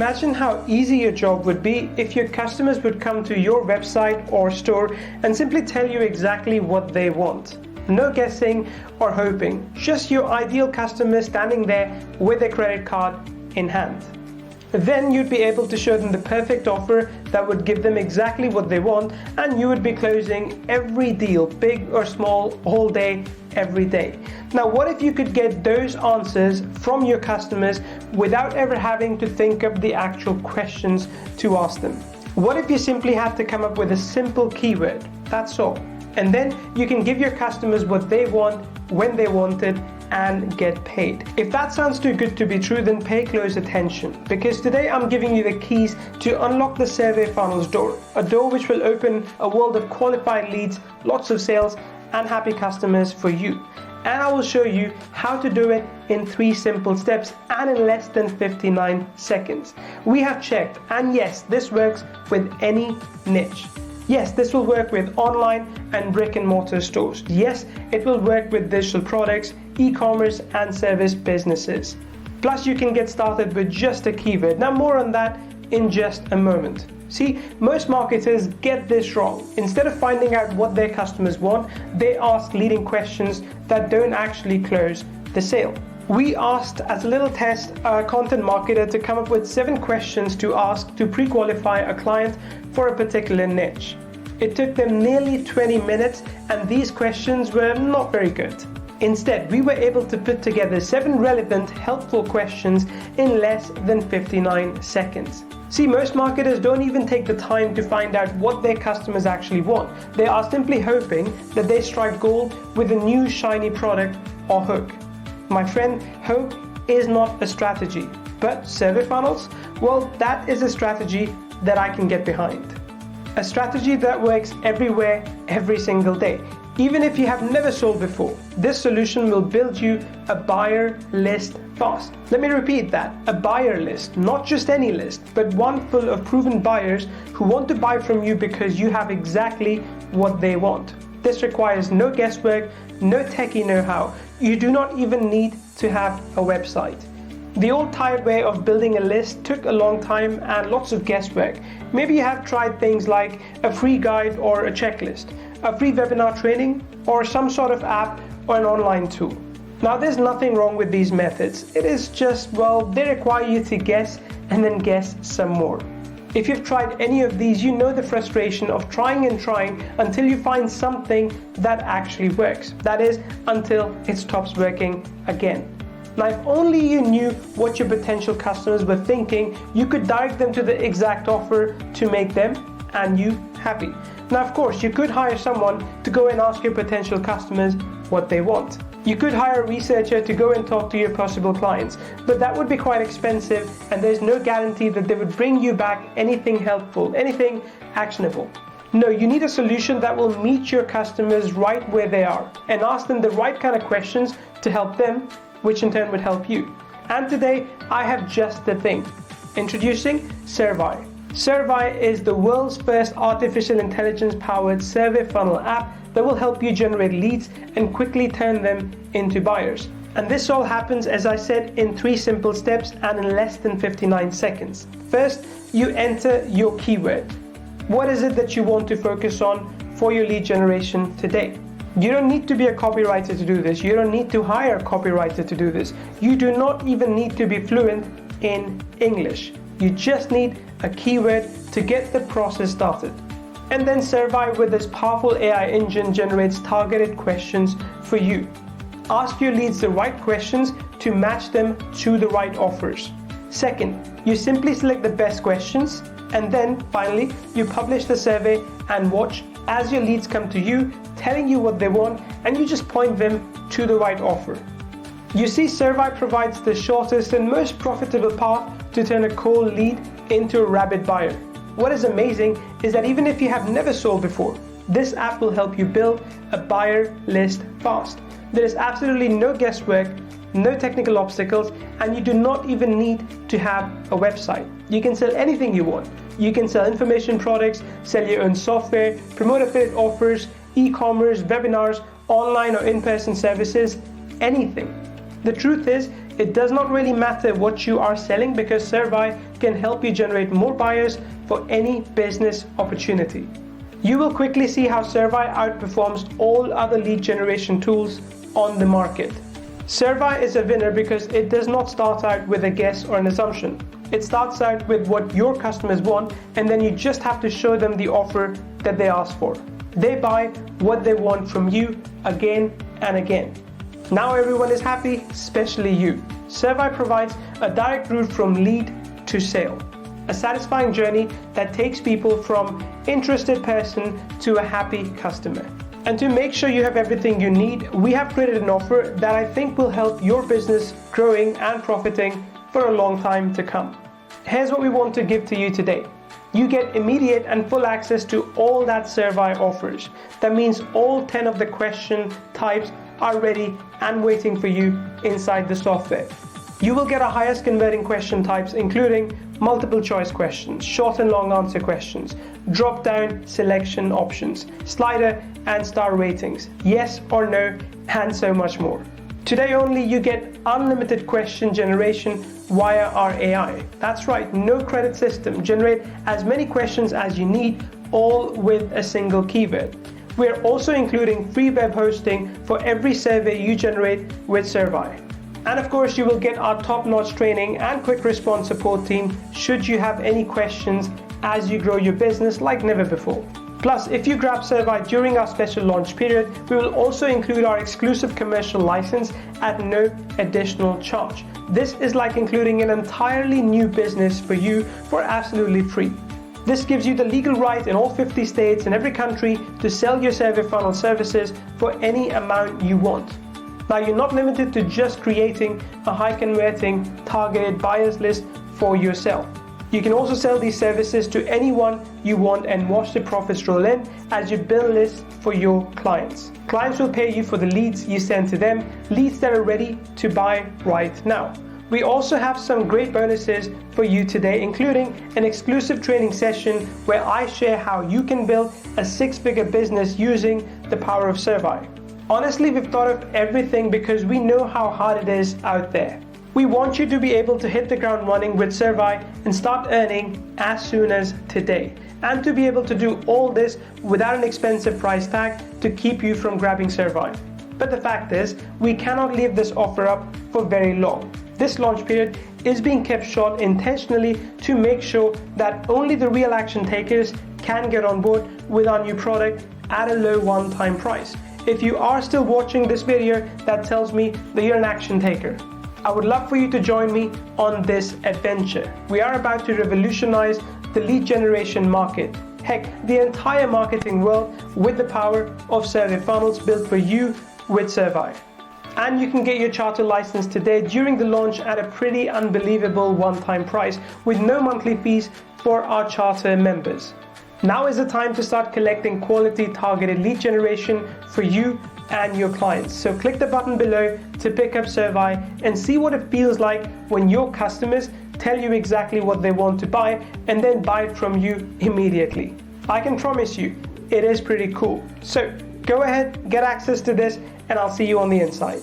imagine how easy your job would be if your customers would come to your website or store and simply tell you exactly what they want. No guessing or hoping, just your ideal customer standing there with a credit card in hand. Then you'd be able to show them the perfect offer that would give them exactly what they want, and you would be closing every deal, big or small, all day, every day. Now, what if you could get those answers from your customers without ever having to think of the actual questions to ask them? What if you simply had to come up with a simple keyword? That's all. And then you can give your customers what they want, when they want it, and get paid. If that sounds too good to be true, then pay close attention, because today I'm giving you the keys to unlock the SurvAI funnels door, a door which will open a world of qualified leads, lots of sales, and happy customers for you. And I will show you how to do it in 3 simple steps and in less than 59 seconds. We have checked, and yes, this works with any niche. Yes, this will work with online and brick and mortar stores. Yes, it will work with digital products, e-commerce and service businesses. Plus, you can get started with just a keyword. Now, more on that in just a moment. See, most marketers get this wrong. Instead of finding out what their customers want, they ask leading questions that don't actually close the sale. We asked, as a little test, a content marketer to come up with 7 questions to ask to pre-qualify a client for a particular niche. It took them nearly 20 minutes, and these questions were not very good. Instead, we were able to put together 7 relevant, helpful questions in less than 59 seconds. See, most marketers don't even take the time to find out what their customers actually want. They are simply hoping that they strike gold with a new shiny product or hook. My friend, hope is not a strategy, but SurvAI funnels, well, that is a strategy that I can get behind. A strategy that works everywhere, every single day. Even if you have never sold before, this solution will build you a buyer list fast. Let me repeat that, a buyer list, not just any list, but one full of proven buyers who want to buy from you because you have exactly what they want. This requires no guesswork, no techie know-how. You do not even need to have a website. The old tired way of building a list took a long time and lots of guesswork. Maybe you have tried things like a free guide or a checklist, a free webinar training, or some sort of app or an online tool. Now, there's nothing wrong with these methods. It is just, well, they require you to guess and then guess some more. If you've tried any of these, you know the frustration of trying and trying until you find something that actually works. That is, until it stops working again. Now, if only you knew what your potential customers were thinking, you could direct them to the exact offer to make them and you happy. Now, of course, you could hire someone to go and ask your potential customers what they want. You could hire a researcher to go and talk to your possible clients, but that would be quite expensive, and there's no guarantee that they would bring you back anything helpful, anything actionable. No, you need a solution that will meet your customers right where they are and ask them the right kind of questions to help them, which in turn would help you. And today, I have just the thing. Introducing SurvAI. SurvAI is the world's first artificial intelligence-powered SurvAI funnel app that will help you generate leads and quickly turn them into buyers. And this all happens, as I said, in 3 simple steps and in less than 59 seconds. First, you enter your keyword. What is it that you want to focus on for your lead generation today? You don't need to be a copywriter to do this. You don't need to hire a copywriter to do this. You do not even need to be fluent in English. You just need a keyword to get the process started. And then SurvAI with this powerful AI engine generates targeted questions for you. Ask your leads the right questions to match them to the right offers. Second, you simply select the best questions, and then finally, you publish the survey and watch as your leads come to you, telling you what they want, and you just point them to the right offer. You see, SurvAI provides the shortest and most profitable path to turn a cold lead into a rabid buyer. What is amazing is that even if you have never sold before, this app will help you build a buyer list fast. There is absolutely no guesswork, no technical obstacles, and you do not even need to have a website. You can sell anything you want. You can sell information products, sell your own software, promote affiliate offers, e-commerce, webinars, online or in-person services, anything. The truth is, It does not really matter what you are selling because SurvAI can help you generate more buyers for any business opportunity. You will quickly see how SurvAI outperforms all other lead generation tools on the market. SurvAI is a winner because it does not start out with a guess or an assumption. It starts out with what your customers want, and then you just have to show them the offer that they ask for. They buy what they want from you again and again. Now everyone is happy, especially you. SurvAI provides a direct route from lead to sale. A satisfying journey that takes people from interested person to a happy customer. And to make sure you have everything you need, we have created an offer that I think will help your business growing and profiting for a long time to come. Here's what we want to give to you today. You get immediate and full access to all that SurvAI offers. That means all 10 of the question types are ready and waiting for you inside the software. You will get our highest converting question types, including multiple choice questions, short and long answer questions, drop down selection options, slider and star ratings, yes or no, and so much more. Today only you get unlimited question generation via our AI. That's right, no credit system. Generate as many questions as you need, all with a single keyword. We're also including free web hosting for every survey you generate with SurvAI. And of course, you will get our top-notch training and quick response support team should you have any questions as you grow your business like never before. Plus, if you grab SurvAI during our special launch period, we will also include our exclusive commercial license at no additional charge. This is like including an entirely new business for you for absolutely free. This gives you the legal right in all 50 states and every country to sell your survey funnel services for any amount you want. Now, you're not limited to just creating a high-converting targeted buyers list for yourself. You can also sell these services to anyone you want and watch the profits roll in as you build lists for your clients. Clients will pay you for the leads you send to them, leads that are ready to buy right now. We also have some great bonuses for you today, including an exclusive training session where I share how you can build a six-figure business using the power of SurvAI. Honestly, we've thought of everything because we know how hard it is out there. We want you to be able to hit the ground running with SurvAI and start earning as soon as today. And to be able to do all this without an expensive price tag to keep you from grabbing SurvAI. But the fact is, we cannot leave this offer up for very long. This launch period is being kept short intentionally to make sure that only the real action takers can get on board with our new product at a low one-time price. If you are still watching this video, that tells me that you're an action taker. I would love for you to join me on this adventure. We are about to revolutionize the lead generation market. Heck, the entire marketing world with the power of survey funnels built for you with SurvAI. And you can get your charter license today during the launch at a pretty unbelievable one-time price with no monthly fees for our charter members. Now is the time to start collecting quality targeted lead generation for you and your clients. So click the button below to pick up SurvAI and see what it feels like when your customers tell you exactly what they want to buy and then buy it from you immediately. I can promise you, it is pretty cool. So go ahead, get access to this, and I'll see you on the inside.